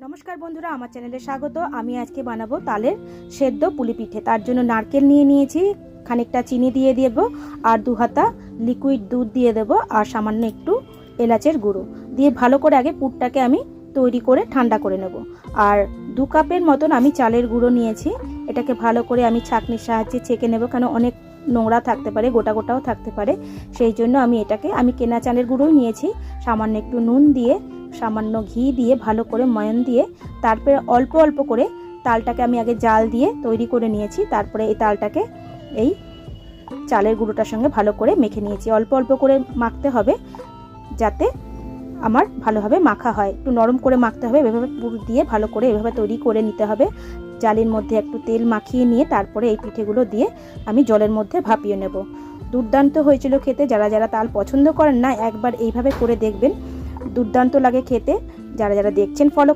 নমস্কার বন্ধুরা, আমার চ্যানেলে স্বাগত। আমি আজকে বানাবো তালের সেদ্ধ পুলি পিঠে। তার জন্য নারকেল নিয়ে নিয়েছি, খানিকটা চিনি দিয়ে দেবো, আর 2 হাতা লিকুইড দুধ দিয়ে দেবো, আর সামান্য একটু এলাচের গুঁড়ো দিয়ে ভালো করে আগে পুরটাকে আমি তৈরি করে ঠান্ডা করে নেব। আর 2 কাপের মতন আমি চালের গুঁড়ো নিয়েছি। এটাকে ভালো করে আমি ছাঁকনির সাহায্যে ছেঁকে নেব, কারণ অনেক নোংরা থাকতে পারে, গোটা গোটাও থাকতে পারে। সেই জন্য আমি কেনা চালের গুঁড়োই নিয়েছি। সামান্য একটু নুন দিয়ে, সামান্য ঘি দিয়ে ভালো করে ময়ান দিয়ে, তারপরে অল্প অল্প করে তালটাকে আমি আগে জাল দিয়ে তৈরি করে নিয়েছি। তারপরে এই তালটাকে এই চালের গুঁড়োটার সঙ্গে ভালো করে মেখে নিয়েছি। অল্প অল্প করে মাখতে হবে যাতে আমার ভালোভাবে মাখা হয়। একটু নরম করে মাখতে হবে, এভাবে পুর দিয়ে ভালো করে এভাবে তৈরি করে নিতে হবে। জালির মধ্যে একটু তেল মাখিয়ে নিয়ে তারপরে এই পিঠেগুলো দিয়ে আমি জলের মধ্যে ভাপিয়ে নেব। দুর্দান্ত হয়েছিল খেতে। যারা যারা তাল পছন্দ করেন না, একবার এইভাবে করে দেখবেন, দুর্দান্ত লাগে খেতে। যারা যারা দেখছেন ফলো